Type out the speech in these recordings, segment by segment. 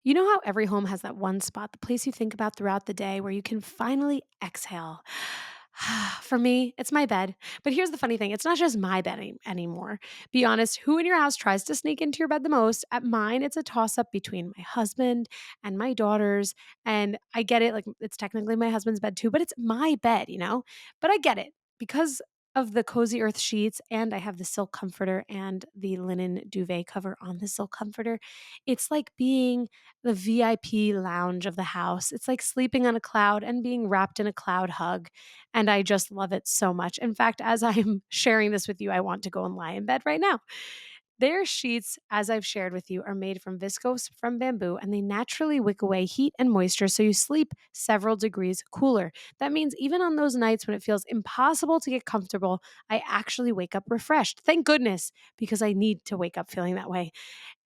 You know how every home has that one spot, the place you think about throughout the day where you can finally exhale? For me, it's my bed. But here's the funny thing, it's not just my bed anymore. Be honest, who in your house tries to sneak into your bed the most? At mine, it's a toss up between my husband and my daughters. And I get it, like it's technically my husband's bed too, but it's my bed. But I get it because of the Cozy Earth sheets, and I have the silk comforter and the linen duvet cover on the silk comforter. It's like being the VIP lounge of the house. It's like sleeping on a cloud and being wrapped in a cloud hug. And I just love it so much. In fact, as I'm sharing this with you, I want to go and lie in bed right now. Their sheets, as I've shared with you, are made from viscose from bamboo and they naturally wick away heat and moisture so you sleep several degrees cooler. That means even on those nights when it feels impossible to get comfortable, I actually wake up refreshed. Thank goodness, because I need to wake up feeling that way.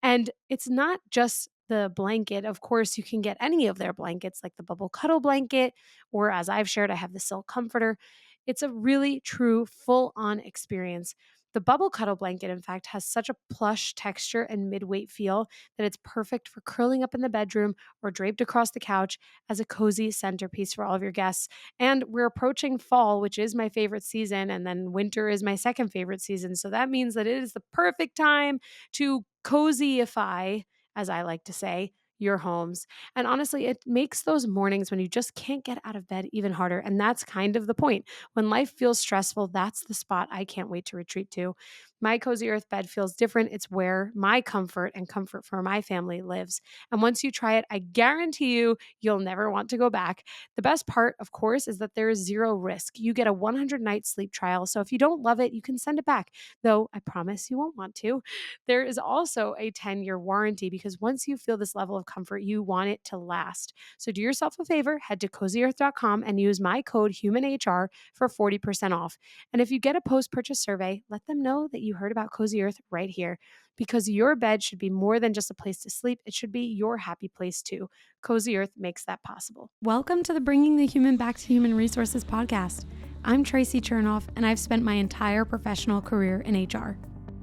And it's not just the blanket. Of course, you can get any of their blankets, like the bubble cuddle blanket, or as I've shared, I have the silk comforter. It's a really true full on experience. The bubble cuddle blanket, in fact, has such a plush texture and mid weight feel that it's perfect for curling up in the bedroom or draped across the couch as a cozy centerpiece for all of your guests. And we're approaching fall, which is my favorite season, and then winter is my second favorite season. So that means that it is the perfect time to cozyify, as I like to say, your homes. And honestly, it makes those mornings when you just can't get out of bed even harder. And that's kind of the point. When life feels stressful, that's the spot I can't wait to retreat to. My Cozy Earth bed feels different. It's where my comfort and comfort for my family lives. And once you try it, I guarantee you'll never want to go back. The best part, of course, is that there is zero risk. You get a 100-night sleep trial. So if you don't love it, you can send it back, though I promise you won't want to. There is also a 10-year warranty because once you feel this level of comfort, you want it to last. So do yourself a favor, head to cozyearth.com and use my code HUMANHR for 40% off. And if you get a post-purchase survey, let them know that you heard about Cozy Earth right here, because your bed should be more than just a place to sleep. It should be your happy place too. Cozy Earth makes that possible. Welcome to the Bringing the Human Back to Human Resources podcast. I'm Traci Chernoff, and I've spent my entire professional career in HR.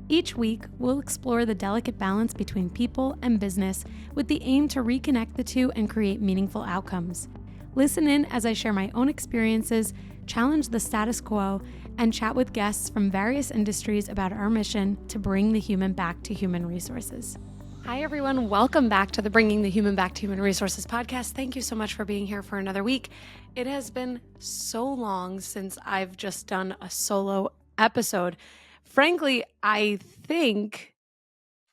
Each week, we'll explore the delicate balance between people and business with the aim to reconnect the two and create meaningful outcomes. Listen in as I share my own experiences, challenge the status quo, and chat with guests from various industries about our mission to bring the human back to human resources. Hi, everyone. Welcome back to the Bringing the Human Back to Human Resources podcast. Thank you so much for being here for another week. It has been so long since I've just done a solo episode. Frankly, I think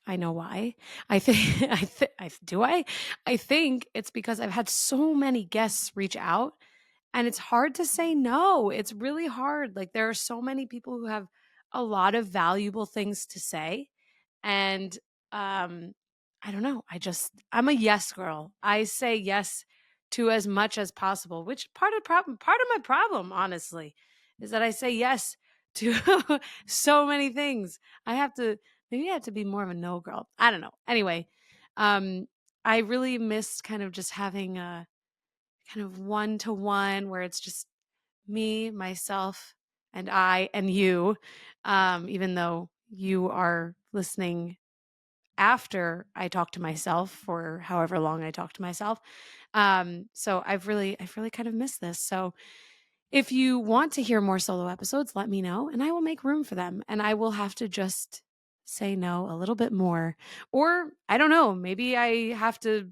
I know why. I think I think it's because I've had so many guests reach out and it's hard to say no. It's really hard. Like there are so many people who have a lot of valuable things to say and um I don't know. I'm a yes girl. I say yes to as much as possible, which part of my problem honestly is that I say yes to so many things. Maybe I have to be more of a no girl. I don't know. Anyway, um I really missed kind of just having a kind of one to one where it's just me, myself, and I and you, even though you are listening after I talk to myself for however long I talk to myself. So I've really kind of missed this. So if you want to hear more solo episodes, let me know and I will make room for them. And I will have to just say no a little bit more. Or I don't know, maybe I have to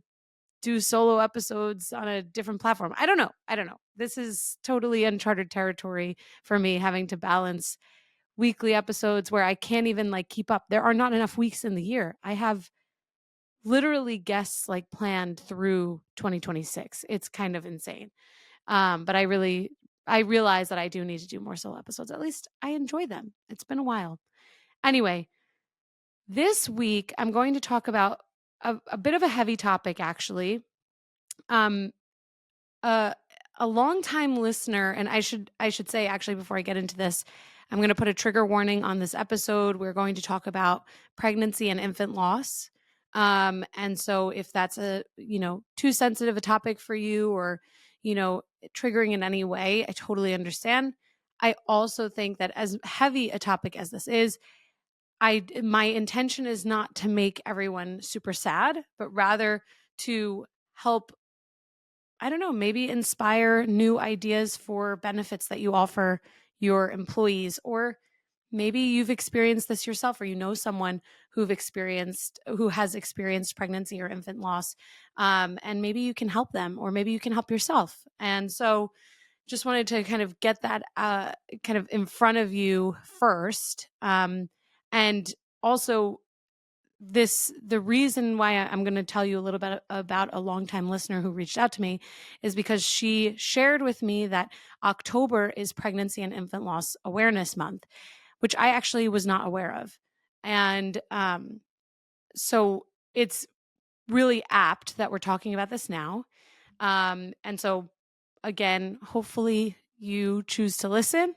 do solo episodes on a different platform. I don't know. I don't know. This is totally uncharted territory for me, having to balance weekly episodes where I can't even like keep up. There are not enough weeks in the year. I have literally guests like planned through 2026. It's kind of insane. But I realize that I do need to do more solo episodes. At least I enjoy them. It's been a while. Anyway, this week I'm going to talk about a bit of a heavy topic, actually. Um, uh, a longtime listener, and I should say actually before I get into this, I'm going to put a trigger warning on this episode. We're going to talk about pregnancy and infant loss. And so if that's too sensitive a topic for you or, triggering in any way, I totally understand. I also think that as heavy a topic as this is, my intention is not to make everyone super sad, but rather to help, I don't know, maybe inspire new ideas for benefits that you offer your employees. Or maybe you've experienced this yourself, or you know someone who has experienced pregnancy or infant loss. And maybe you can help them, or maybe you can help yourself. And so just wanted to kind of get that kind of in front of you first. And also, the reason why I'm going to tell you a little bit about a longtime listener who reached out to me is because she shared with me that October is Pregnancy and Infant Loss Awareness Month, which I actually was not aware of. And so it's really apt that we're talking about this now. And so, again, hopefully you choose to listen.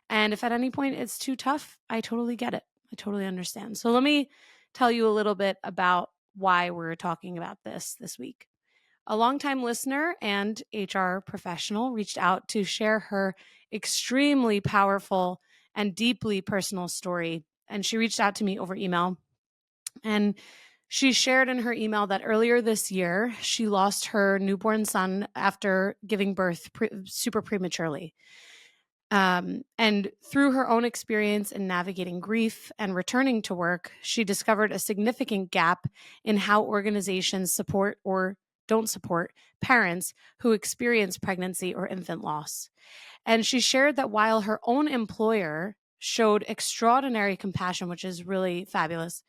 And if at any point it's too tough, I totally get it. I totally understand. So let me tell you a little bit about why we're talking about this week. A longtime listener and HR professional reached out to share her extremely powerful and deeply personal story. And she reached out to me over email. And she shared in her email that earlier this year, she lost her newborn son after giving birth super prematurely. And through her own experience in navigating grief and returning to work, she discovered a significant gap in how organizations support or don't support parents who experience pregnancy or infant loss. And she shared that while her own employer showed extraordinary compassion, which is really fabulous,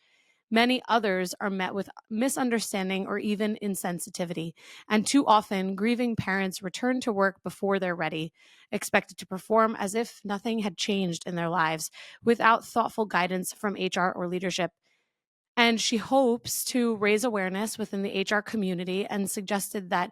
many others are met with misunderstanding or even insensitivity. And too often, grieving parents return to work before they're ready, expected to perform as if nothing had changed in their lives, without thoughtful guidance from HR or leadership. And she hopes to raise awareness within the HR community and suggested that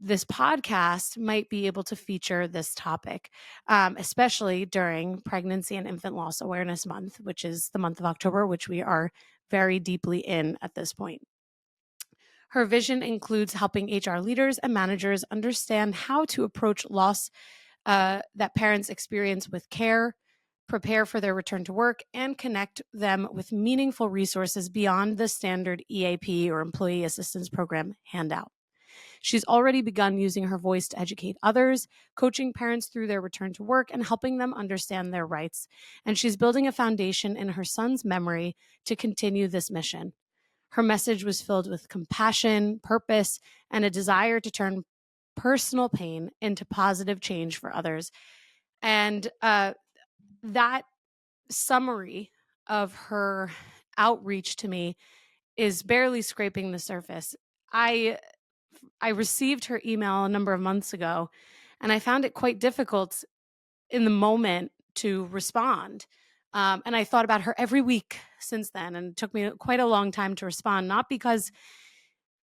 this podcast might be able to feature this topic, especially during Pregnancy and Infant Loss Awareness Month, which is the month of October, which we are very deeply in at this point. Her vision includes helping HR leaders and managers understand how to approach loss that parents experience with care, prepare for their return to work, and connect them with meaningful resources beyond the standard EAP or Employee Assistance Program handout. She's already begun using her voice to educate others, coaching parents through their return to work and helping them understand their rights. And she's building a foundation in her son's memory to continue this mission. Her message was filled with compassion, purpose, and a desire to turn personal pain into positive change for others. And that summary of her outreach to me is barely scraping the surface. I received her email a number of months ago, and I found it quite difficult in the moment to respond. And I thought about her every week since then, and it took me quite a long time to respond, not because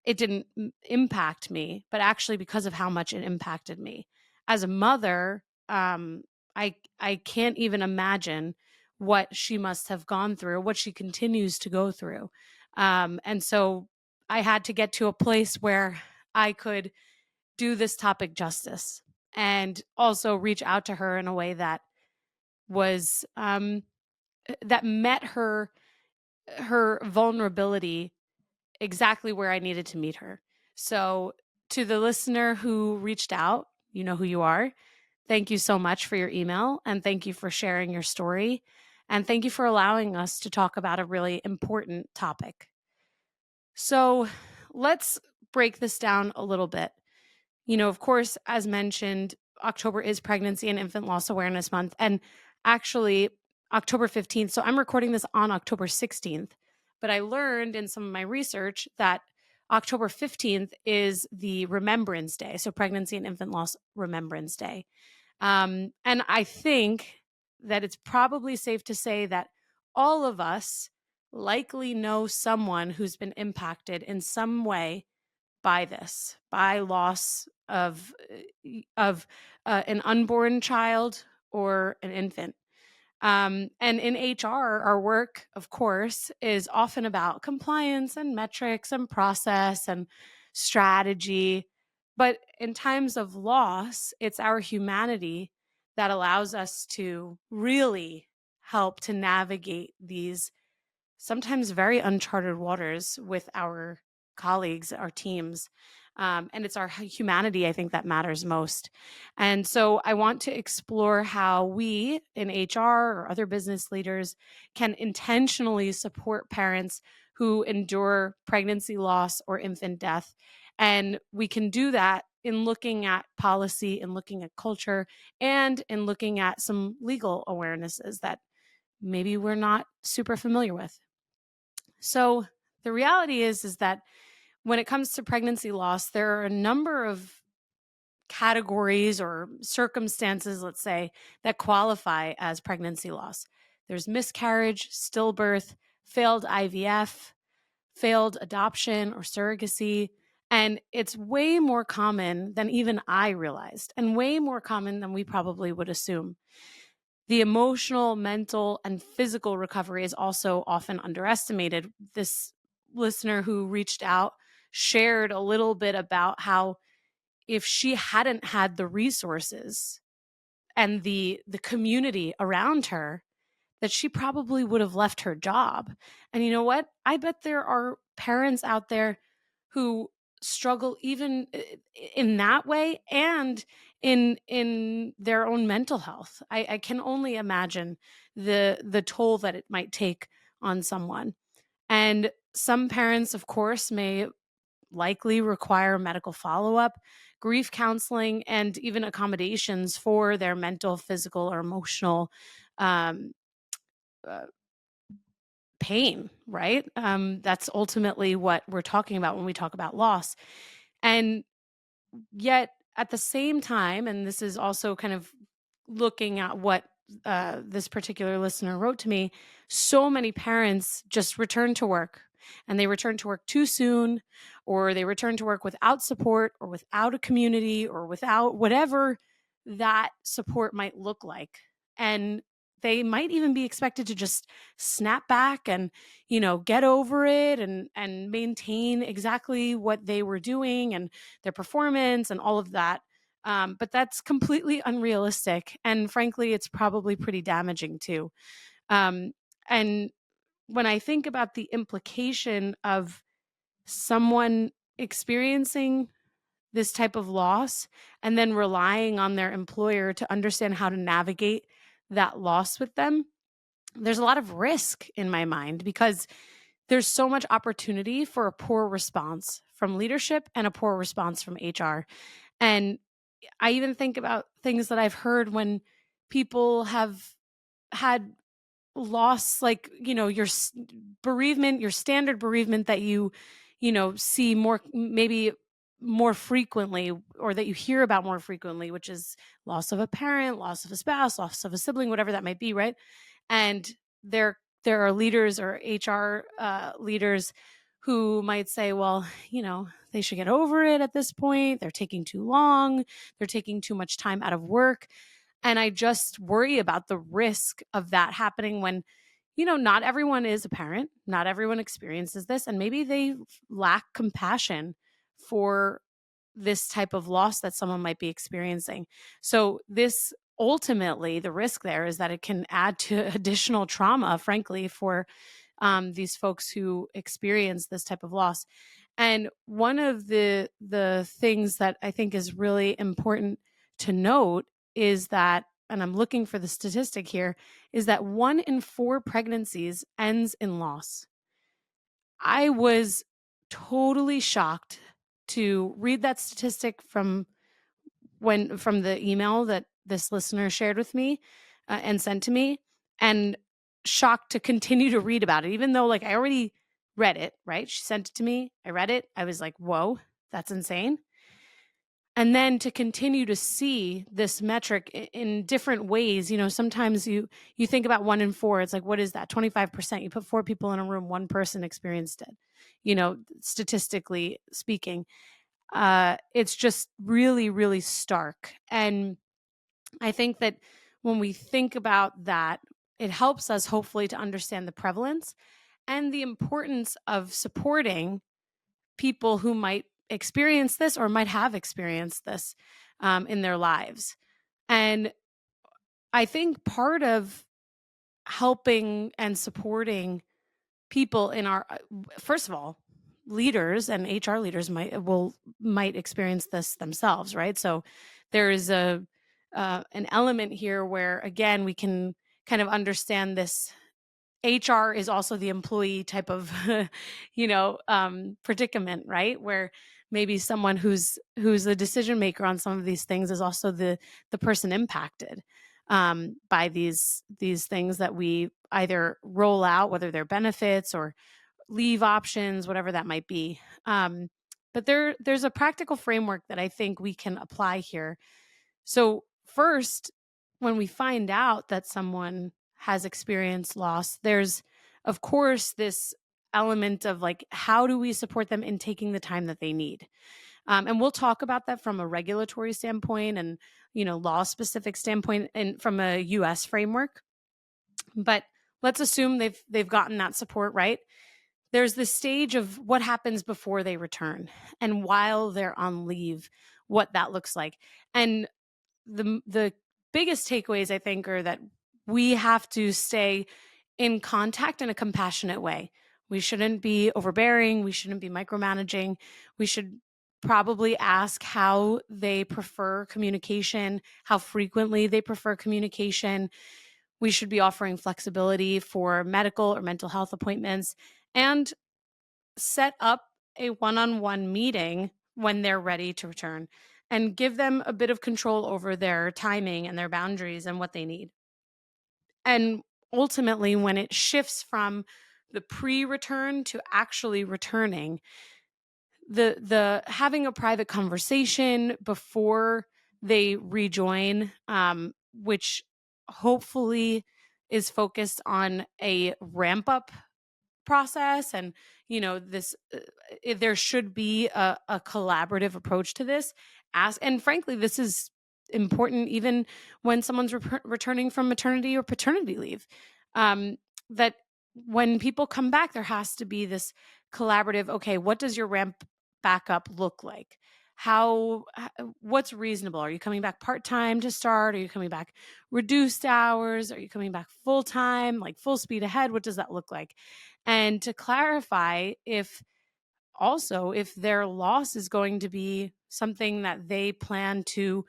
it didn't impact me, but actually because of how much it impacted me. As a mother, I can't even imagine what she must have gone through, what she continues to go through. And so I had to get to a place where I could do this topic justice and also reach out to her in a way that was that met her vulnerability exactly where I needed to meet her. So to the listener who reached out, you know who you are. Thank you so much for your email, and thank you for sharing your story, and thank you for allowing us to talk about a really important topic. So let's break this down a little bit. You know, of course, as mentioned, October is Pregnancy and Infant Loss Awareness Month, and actually October 15th. So I'm recording this on October 16th, but I learned in some of my research that October 15th is the Remembrance Day. So Pregnancy and Infant Loss Remembrance Day. And I think that it's probably safe to say that all of us likely know someone who's been impacted in some way by this, by loss of an unborn child or an infant. And in HR, our work, of course, is often about compliance and metrics and process and strategy. But in times of loss, it's our humanity that allows us to really help to navigate these sometimes very uncharted waters with our colleagues, our teams. And it's our humanity, I think, that matters most. And so I want to explore how we in HR or other business leaders can intentionally support parents who endure pregnancy loss or infant death. And we can do that in looking at policy, in looking at culture, and in looking at some legal awarenesses that maybe we're not super familiar with. So the reality is that when it comes to pregnancy loss, there are a number of categories or circumstances, let's say, that qualify as pregnancy loss. There's miscarriage, stillbirth, failed IVF, failed adoption or surrogacy. And it's way more common than even I realized, and way more common than we probably would assume. The emotional, mental, and physical recovery is also often underestimated. This listener who reached out shared a little bit about how if she hadn't had the resources and the community around her, that she probably would have left her job. And you know what? I bet there are parents out there who struggle even in that way and in their own mental health. I can only imagine the toll that it might take on someone. And some parents, of course, may likely require medical follow-up, grief counseling, and even accommodations for their mental, physical, or emotional um, uh, pain, right? That's ultimately what we're talking about when we talk about loss. And yet, at the same time, and this is also kind of looking at what this particular listener wrote to me, so many parents just return to work, and they return to work too soon, or they return to work without support, or without a community, or without whatever that support might look like. And they might even be expected to just snap back and, get over it and maintain exactly what they were doing and their performance and all of that. But that's completely unrealistic. And frankly, it's probably pretty damaging too. Um, and when I think about the implication of someone experiencing this type of loss and then relying on their employer to understand how to navigate that loss with them, there's a lot of risk in my mind because there's so much opportunity for a poor response from leadership and a poor response from HR. And I even think about things that I've heard when people have had loss, like, your bereavement, your standard bereavement that see more, maybe more frequently, or that you hear about more frequently, which is loss of a parent, loss of a spouse, loss of a sibling, whatever that might be, right? And there are leaders or HR leaders who might say, well, they should get over it at this point. They're taking too long. They're taking too much time out of work. And I just worry about the risk of that happening when, not everyone is a parent. Not everyone experiences this. And maybe they lack compassion for this type of loss that someone might be experiencing. So this ultimately, the risk there is that it can add to additional trauma, frankly, for these folks who experience this type of loss. And one of the things that I think is really important to note is that, and I'm looking for the statistic here, is that 1 in 4 pregnancies ends in loss. I was totally shocked to read that statistic from the email that this listener shared with me and sent to me, and shocked to continue to read about it, even though, like, I already read it, right? She sent it to me. I read it. I was like, whoa, that's insane. And then to continue to see this metric in different ways, sometimes you think about 1 in 4, it's like, what is that? 25%. You put 4 people in a room, 1 person experienced it, statistically speaking. It's just really, really stark. And I think that when we think about that, it helps us hopefully to understand the prevalence and the importance of supporting people who might experience this or might have experienced this in their lives. And I think part of helping and supporting people in our, first of all, leaders and HR leaders might experience this themselves, right? So there is a an element here where again we can kind of understand this. HR is also the employee type of, predicament, right? Where maybe someone who's the decision maker on some of these things is also the person impacted by these things that we either roll out, whether they're benefits or leave options, whatever that might be. But there's a practical framework that I think we can apply here. So first, when we find out that someone has experienced loss, there's of course this element of like, how do we support them in taking the time that they need? And we'll talk about that from a regulatory standpoint and law specific standpoint and from a US framework. But let's assume they've gotten that support, right? There's this stage of what happens before they return and while they're on leave, what that looks like. And the biggest takeaways I think are that we have to stay in contact in a compassionate way. We shouldn't be overbearing, we shouldn't be micromanaging. We should probably ask how they prefer communication, how frequently they prefer communication. We should be offering flexibility for medical or mental health appointments and set up a one-on-one meeting when they're ready to return and give them a bit of control over their timing and their boundaries and what they need. And ultimately, when it shifts from the pre-return to actually returning, the having a private conversation before they rejoin, which hopefully is focused on a ramp up process and this there should be a collaborative approach to this. And frankly, this is important even when someone's returning from maternity or paternity leave, that when people come back there has to be this collaborative, okay, what does your ramp back up look like? What's reasonable? Are you coming back part-time to start? Are you coming back reduced hours? Are you coming back full-time, like full speed ahead? What does that look like? And to clarify if their loss is going to be something that they plan to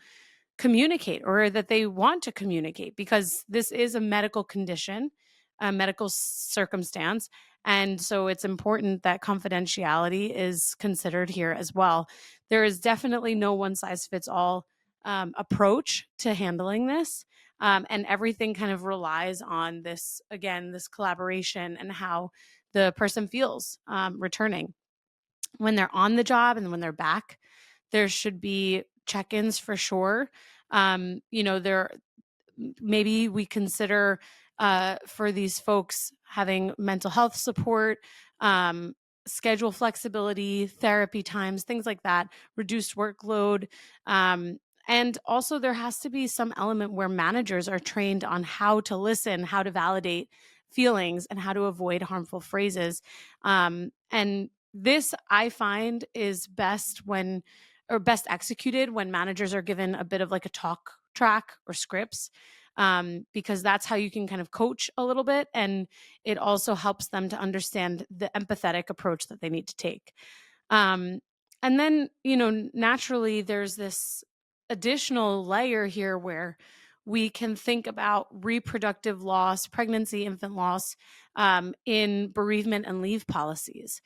communicate or that they want to communicate, because this is a medical condition, a medical circumstance. And so it's important that confidentiality is considered here as well. There is definitely no one size fits all approach to handling this. And everything kind of relies on this, again, this collaboration and how the person feels returning. When they're on the job and when they're back, there should be check-ins for sure. There maybe we consider for these folks having mental health support, schedule flexibility, therapy times, things like that, reduced workload. And also, there has to be some element where managers are trained on how to listen, how to validate feelings, and how to avoid harmful phrases. And this, I find, is best executed when managers are given a bit of like a talk track or scripts, because that's how you can kind of coach a little bit. And it also helps them to understand the empathetic approach that they need to take. And then, naturally, there's this additional layer here where we can think about reproductive loss, pregnancy, infant loss in bereavement and leave policies,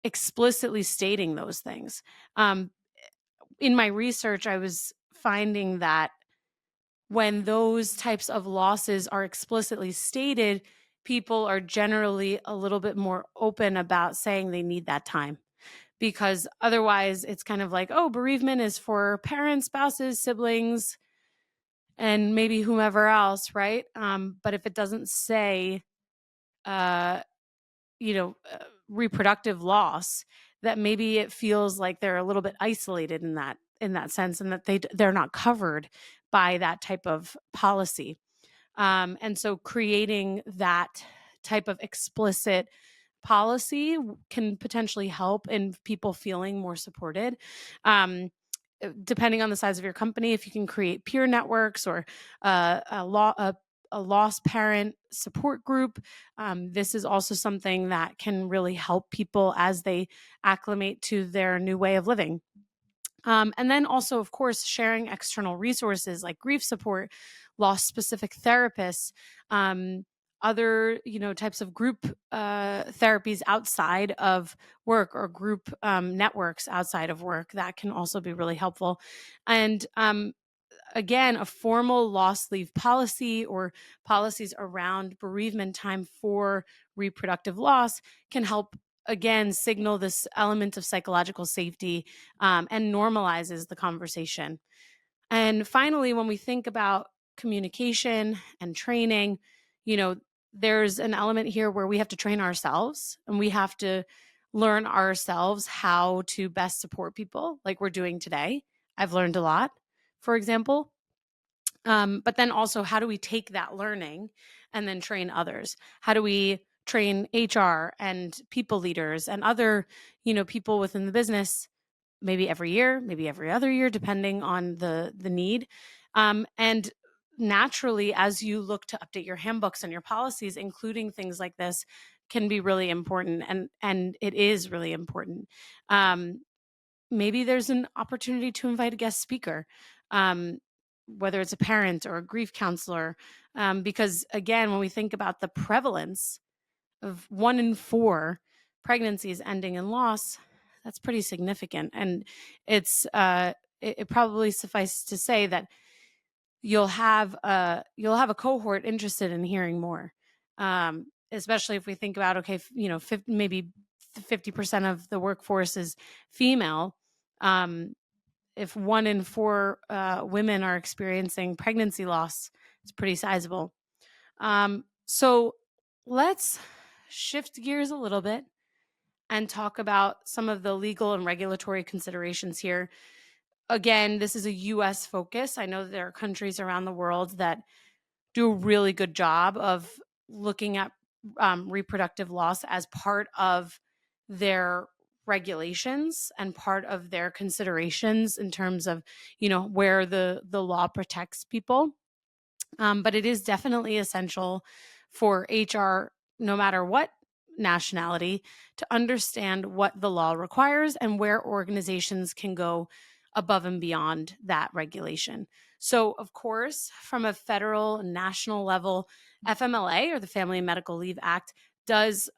explicitly stating those things. In my research, I was finding that when those types of losses are explicitly stated, people are generally a little bit more open about saying they need that time. Because otherwise, it's kind of like, oh, bereavement is for parents, spouses, siblings, and maybe whomever else, right? But if it doesn't say, uh, reproductive loss, that maybe it feels like they're a little bit isolated in that sense, and that they're not covered by that type of policy. And so creating that type of explicit policy can potentially help in people feeling more supported. Depending on the size of your company, if you can create peer networks or a a lost parent support group. This is also something that can really help people as they acclimate to their new way of living. And then also, of course, sharing external resources like grief support, loss specific therapists, other types of group therapies outside of work, or group networks outside of work, that can also be really helpful. And again, a formal loss leave policy or policies around bereavement time for reproductive loss can help, again, signal this element of psychological safety, and normalizes the conversation. And finally, when we think about communication and training, you know, there's an element here where we have to train ourselves, and we have to learn ourselves how to best support people like we're doing today. I've learned a lot, for example. But then also, how do we take that learning and then train others? How do we train HR and people leaders and other, people within the business, maybe every year, maybe every other year, depending on the need. And naturally, as you look to update your handbooks and your policies, including things like this can be really important, and it is really important. Um, Maybe there's an opportunity to invite a guest speaker, um, whether it's a parent or a grief counselor, because again, when we think about the prevalence of 1 in 4 pregnancies ending in loss, that's pretty significant. And it probably suffices to say that you'll have a cohort interested in hearing more, especially if we think about, okay, maybe 50% of the workforce is female. um, if 1 in 4 women are experiencing pregnancy loss, it's pretty sizable. So let's shift gears a little bit and talk about some of the legal and regulatory considerations here. Again, this is a US focus. I know that there are countries around the world that do a really good job of looking at reproductive loss as part of their regulations and part of their considerations in terms of where the law protects people. But it is definitely essential for HR, no matter what nationality, to understand what the law requires and where organizations can go above and beyond that regulation. So, of course, from a federal and national level, FMLA, or the Family and Medical Leave Act, does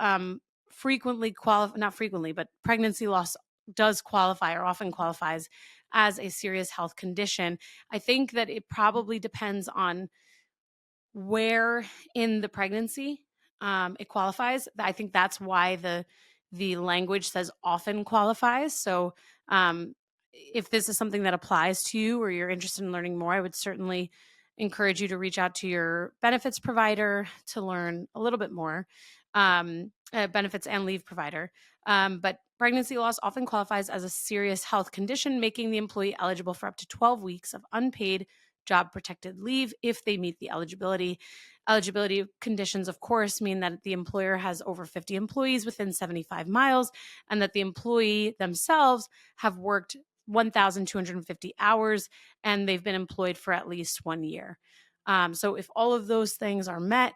frequently qualify, not frequently, but pregnancy loss does qualify, or often qualifies, as a serious health condition. I think that it probably depends on where in the pregnancy it qualifies. I think that's why the language says often qualifies. So if this is something that applies to you, or you're interested in learning more, I would certainly encourage you to reach out to your benefits provider to learn a little bit more. Benefits and leave provider. But pregnancy loss often qualifies as a serious health condition, making the employee eligible for up to 12 weeks of unpaid job protected leave if they meet the eligibility. Eligibility conditions, of course, mean that the employer has over 50 employees within 75 miles, and that the employee themselves have worked 1,250 hours and they've been employed for at least 1 year. So if all of those things are met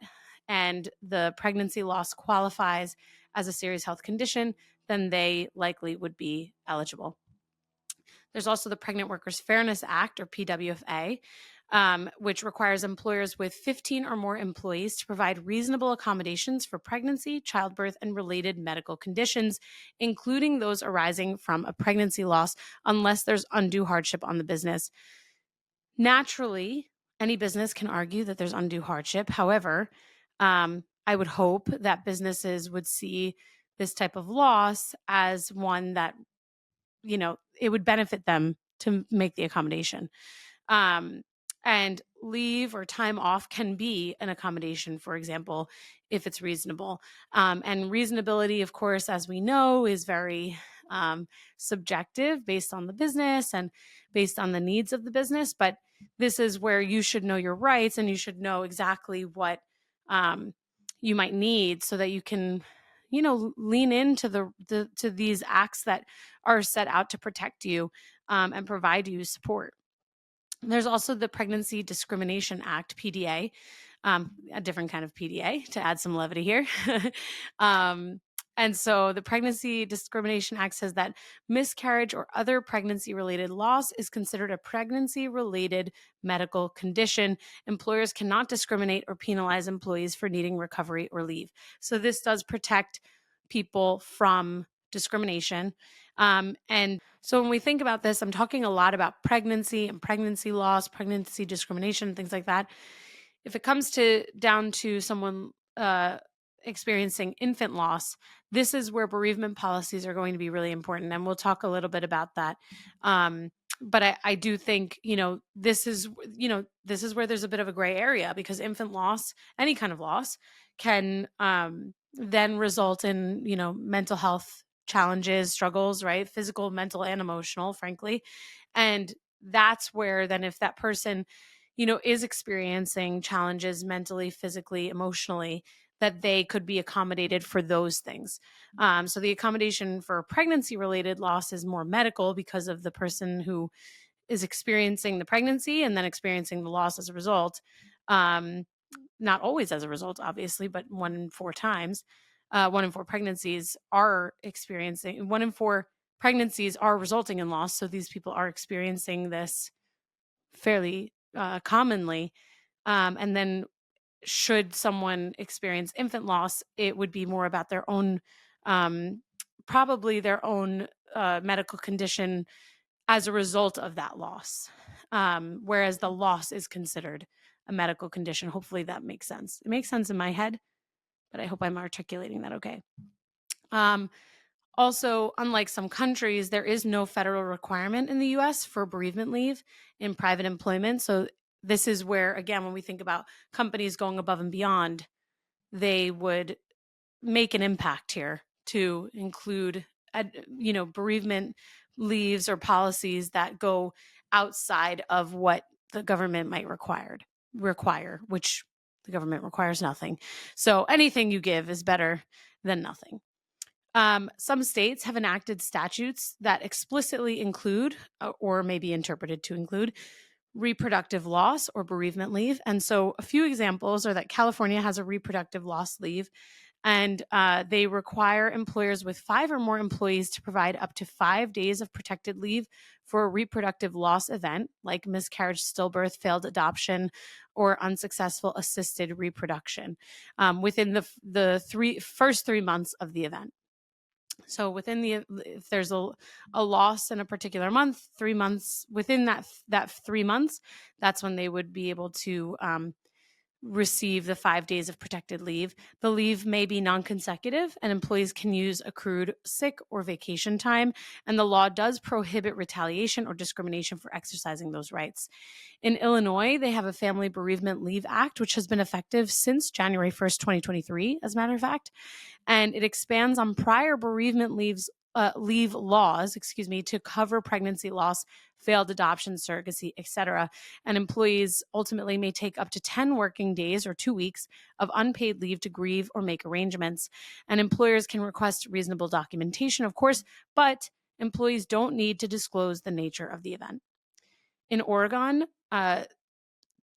and the pregnancy loss qualifies as a serious health condition, then they likely would be eligible. There's also the Pregnant Workers Fairness Act, or PWFA, which requires employers with 15 or more employees to provide reasonable accommodations for pregnancy, childbirth, and related medical conditions, including those arising from a pregnancy loss, unless there's undue hardship on the business. Naturally, any business can argue that there's undue hardship. However, I would hope that businesses would see this type of loss as one that it would benefit them to make the accommodation. Um, and leave or time off can be an accommodation, for example, if it's reasonable. And reasonability, of course, as we know, is very subjective based on the business and based on the needs of the business. But this is where you should know your rights, and you should know exactly what you might need, so that you can lean into to these acts that are set out to protect you and provide you support. There's also the Pregnancy Discrimination Act, PDA, a different kind of PDA to add some levity here. um, and so the Pregnancy Discrimination Act says that miscarriage or other pregnancy related loss is considered a pregnancy related medical condition. Employers cannot discriminate or penalize employees for needing recovery or leave. So this does protect people from discrimination. And so when we think about this, I'm talking a lot about pregnancy and pregnancy loss, pregnancy discrimination, things like that. If it comes down to someone experiencing infant loss, this is where bereavement policies are going to be really important, and we'll talk a little bit about that. But I do think this is where there's a bit of a gray area, because infant loss, any kind of loss, can then result in mental health challenges, struggles, right? Physical, mental, and emotional, frankly. And that's where then, if that person is experiencing challenges mentally, physically, emotionally, that they could be accommodated for those things. So the accommodation for pregnancy related loss is more medical, because of the person who is experiencing the pregnancy and then experiencing the loss as a result. Not always as a result, obviously, but 1 in 4 times. 1 in 4 pregnancies are experiencing, 1 in 4 pregnancies are resulting in loss. So these people are experiencing this fairly commonly. And then should someone experience infant loss, it would be more about their own, probably their own medical condition as a result of that loss. Whereas the loss is considered a medical condition. Hopefully that makes sense. It makes sense in my head, but I hope I'm articulating that okay. Also, unlike some countries, there is no federal requirement in the US for bereavement leave in private employment. So this is where, again, when we think about companies going above and beyond, they would make an impact here to include, bereavement leaves or policies that go outside of what the government might require, which the government requires nothing. So anything you give is better than nothing. Some states have enacted statutes that explicitly include, or may be interpreted to include, reproductive loss or bereavement leave. And so a few examples are that California has a reproductive loss leave, and they require employers with 5 or more employees to provide up to 5 days of protected leave for a reproductive loss event, like miscarriage, stillbirth, failed adoption, or unsuccessful assisted reproduction, within the first 3 months of the event. So if there's a loss in a particular month, 3 months within that 3 months, that's when they would be able to receive the 5 days of protected leave. The leave may be non-consecutive, and employees can use accrued sick or vacation time. And the law does prohibit retaliation or discrimination for exercising those rights. In Illinois, they have a Family Bereavement Leave Act, which has been effective since January 1st, 2023, as a matter of fact. And it expands on prior bereavement leave laws, to cover pregnancy loss, failed adoption, surrogacy, etc. And employees ultimately may take up to 10 working days or 2 weeks of unpaid leave to grieve or make arrangements. And employers can request reasonable documentation, of course, but employees don't need to disclose the nature of the event. In Oregon,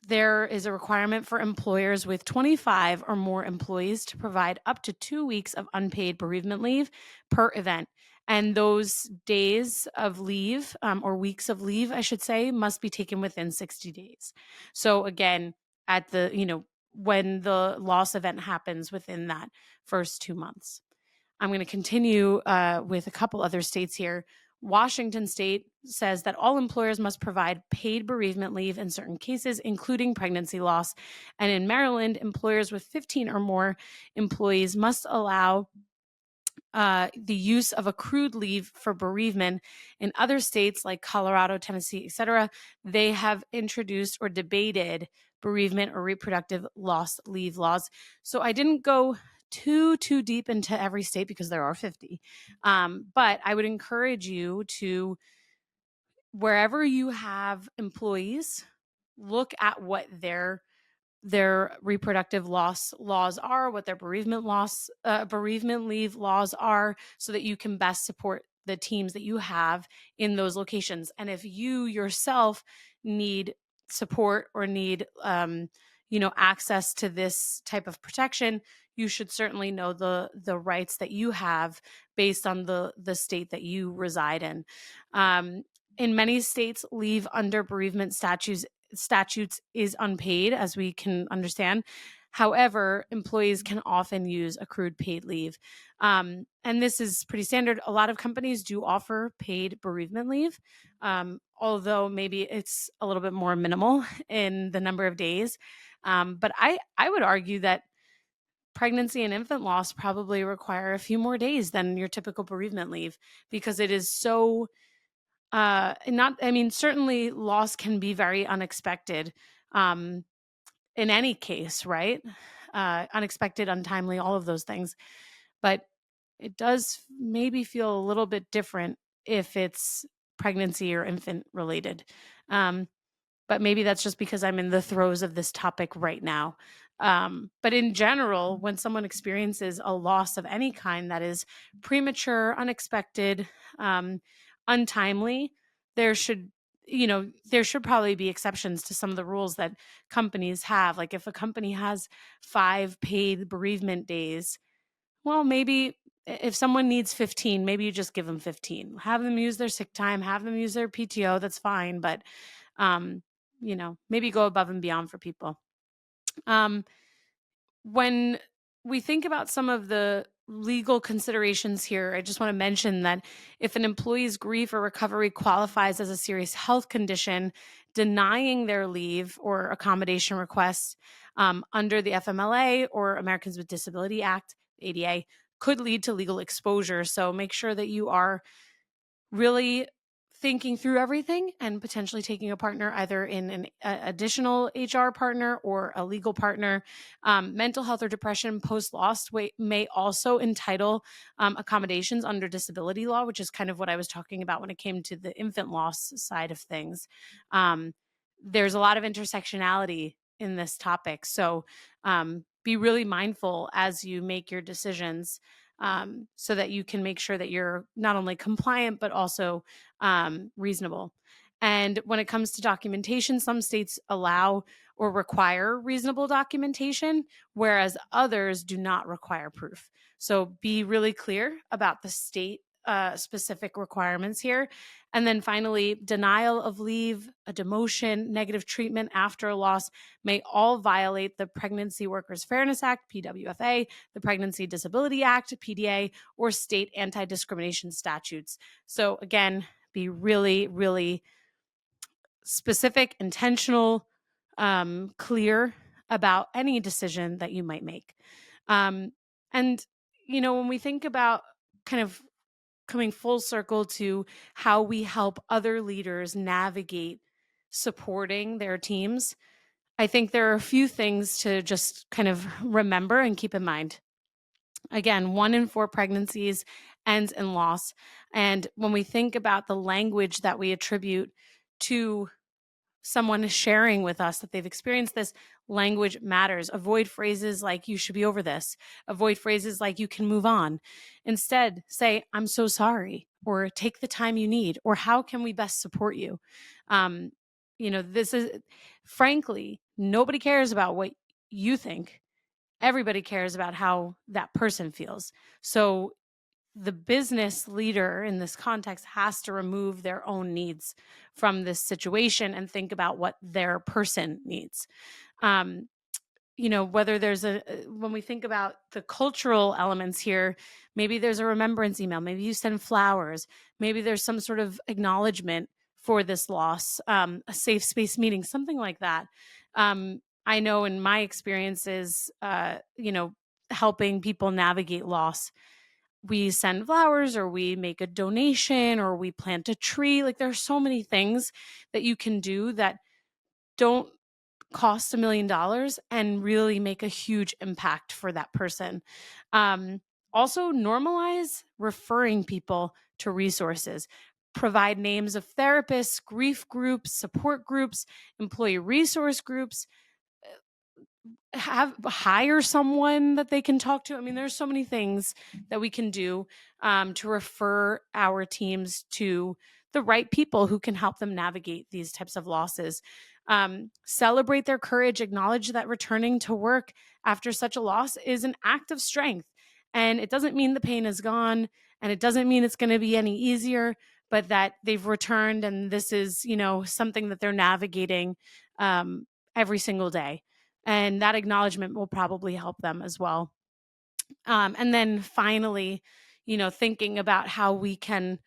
there is a requirement for employers with 25 or more employees to provide up to 2 weeks of unpaid bereavement leave per event. And those days of leave, or weeks of leave, I should say, must be taken within 60 days. So again, when the loss event happens within that first 2 months. I'm going to continue with a couple other states here. Washington State says that all employers must provide paid bereavement leave in certain cases, including pregnancy loss. And in Maryland, employers with 15 or more employees must allow the use of accrued leave for bereavement. In other states like Colorado, Tennessee, etc., they have introduced or debated bereavement or reproductive loss leave laws. So I didn't go too deep into every state because there are 50. But I would encourage you to, wherever you have employees, look at what their reproductive loss laws are, what their bereavement leave laws are, so that you can best support the teams that you have in those locations. And if you yourself need support or need access to this type of protection, you should certainly know the rights that you have based on the state that you reside in. Um, in many states, leave under bereavement statutes is unpaid, as we can understand. However, employees can often use accrued paid leave. And this is pretty standard. A lot of companies do offer paid bereavement leave, although maybe it's a little bit more minimal in the number of days. But I would argue that pregnancy and infant loss probably require a few more days than your typical bereavement leave, because it is so not, I mean, certainly loss can be very unexpected, um, in any case, right? Unexpected, untimely, all of those things. But it does maybe feel a little bit different if it's pregnancy or infant related. Um, but maybe that's just because I'm in the throes of this topic right now. But in general, when someone experiences a loss of any kind that is premature, unexpected, um, untimely, there should there should probably be exceptions to some of the rules that companies have. Like if a company has 5 paid bereavement days, well, maybe if someone needs 15, maybe you just give them 15. Have them use their sick time, have them use their PTO, that's fine. But um, maybe go above and beyond for people. Um, when we think about some of the legal considerations here, I just want to mention that if an employee's grief or recovery qualifies as a serious health condition, denying their leave or accommodation request under the FMLA or Americans with Disability Act, ADA, could lead to legal exposure. So make sure that you are really thinking through everything and potentially taking a partner, either in an additional HR partner or a legal partner. Mental health or depression post loss may also entitle accommodations under disability law, which is kind of what I was talking about when it came to the infant loss side of things. There's a lot of intersectionality in this topic. So be really mindful as you make your decisions, so that you can make sure that you're not only compliant, but also reasonable. And when it comes to documentation, some states allow or require reasonable documentation, whereas others do not require proof. So be really clear about the state specific requirements here. And then finally, denial of leave, a demotion, negative treatment after a loss may all violate the Pregnancy Workers Fairness Act, PWFA, the Pregnancy Disability Act, PDA, or state anti-discrimination statutes. So again, be really, really specific, intentional, clear about any decision that you might make. And, when we think about kind of coming full circle to how we help other leaders navigate supporting their teams, I think there are a few things to just kind of remember and keep in mind. Again, 1 in 4 pregnancies ends in loss. And when we think about the language that we attribute to someone sharing with us that they've experienced this, language matters. Avoid phrases like "you should be over this." Avoid phrases like "you can move on." Instead, say "I'm so sorry," or "take the time you need," or "how can we best support you?" Um, this is, frankly, nobody cares about what you think. Everybody cares about how that person feels. So the business leader in this context has to remove their own needs from this situation and think about what their person needs. Um, whether there's when we think about the cultural elements here, maybe there's a remembrance email, maybe you send flowers, maybe there's some sort of acknowledgement for this loss, a safe space meeting, something like that. I know in my experiences, helping people navigate loss, we send flowers or we make a donation or we plant a tree. Like there's so many things that you can do that don't cost $1 million and really make a huge impact for that person. Also, normalize referring people to resources. Provide names of therapists, grief groups, support groups, employee resource groups. Hire someone that they can talk to. I mean, there's so many things that we can do to refer our teams to the right people who can help them navigate these types of losses. Celebrate their courage, acknowledge that returning to work after such a loss is an act of strength. And it doesn't mean the pain is gone, and it doesn't mean it's going to be any easier, but that they've returned and this is, something that they're navigating every single day. And that acknowledgement will probably help them as well. And then finally, thinking about how we can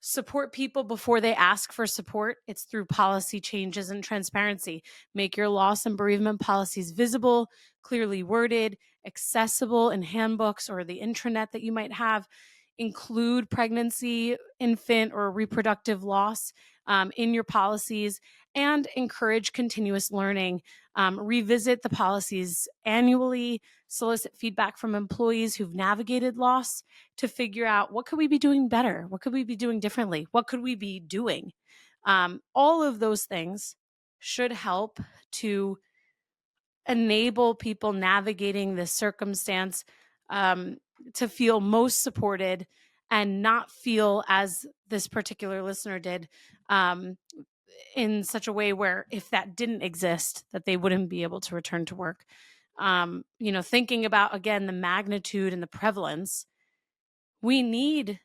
support people before they ask for support. It's through policy changes and transparency. Make your loss and bereavement policies visible, clearly worded, accessible in handbooks or the intranet that you might have. Include pregnancy, infant, or reproductive loss in your policies, and encourage continuous learning. Revisit the policies annually, solicit feedback from employees who've navigated loss to figure out what could we be doing better? What could we be doing differently? What could we be doing? All of those things should help to enable people navigating this circumstance to feel most supported and not feel, as this particular listener did, in such a way where if that didn't exist, that they wouldn't be able to return to work. Thinking about, again, the magnitude and the prevalence, we need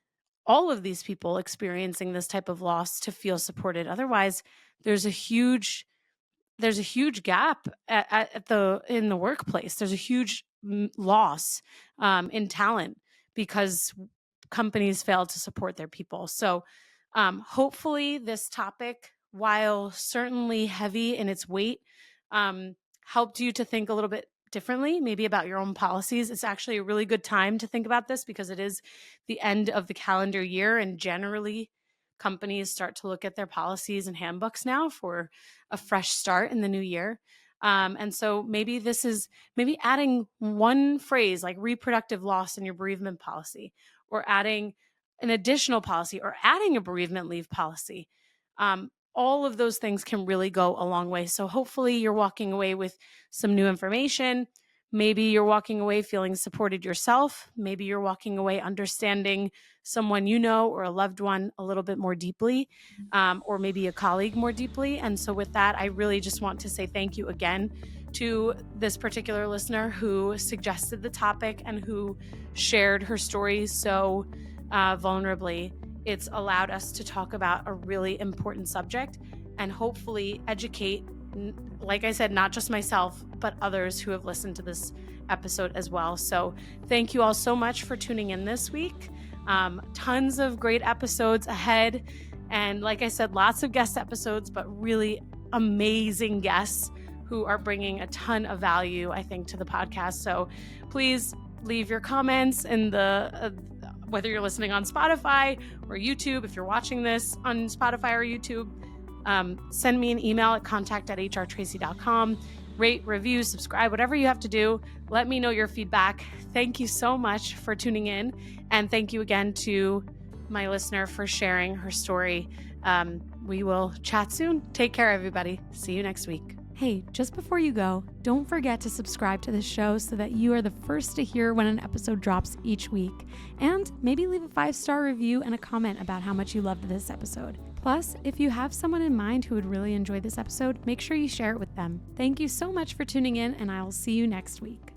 all of these people experiencing this type of loss to feel supported. Otherwise, there's a huge gap in the workplace. There's a huge loss in talent because companies fail to support their people. So hopefully this topic, while certainly heavy in its weight, helped you to think a little bit differently, maybe about your own policies. It's actually a really good time to think about this because it is the end of the calendar year, and generally companies start to look at their policies and handbooks now for a fresh start in the new year. And so maybe adding one phrase like reproductive loss in your bereavement policy, or adding an additional policy, or adding a bereavement leave policy. All of those things can really go a long way. So hopefully you're walking away with some new information. Maybe you're walking away feeling supported yourself. Maybe you're walking away understanding someone you know or a loved one a little bit more deeply, or maybe a colleague more deeply. And so with that, I really just want to say thank you again to this particular listener who suggested the topic and who shared her story so vulnerably. It's allowed us to talk about a really important subject and hopefully educate, like I said, not just myself, but others who have listened to this episode as well. So thank you all so much for tuning in this week. Tons of great episodes ahead. And like I said, lots of guest episodes, but really amazing guests who are bringing a ton of value, I think, to the podcast. So please leave your comments in the whether you're listening on Spotify or YouTube. If you're watching this on Spotify or YouTube, send me an email at contact@hrtraci.com. Rate, review, subscribe, whatever you have to do. Let me know your feedback. Thank you so much for tuning in. And thank you again to my listener for sharing her story. We will chat soon. Take care, everybody. See you next week. Hey, just before you go, don't forget to subscribe to this show so that you are the first to hear when an episode drops each week. And maybe leave a 5-star review and a comment about how much you loved this episode. Plus, if you have someone in mind who would really enjoy this episode, make sure you share it with them. Thank you so much for tuning in, and I will see you next week.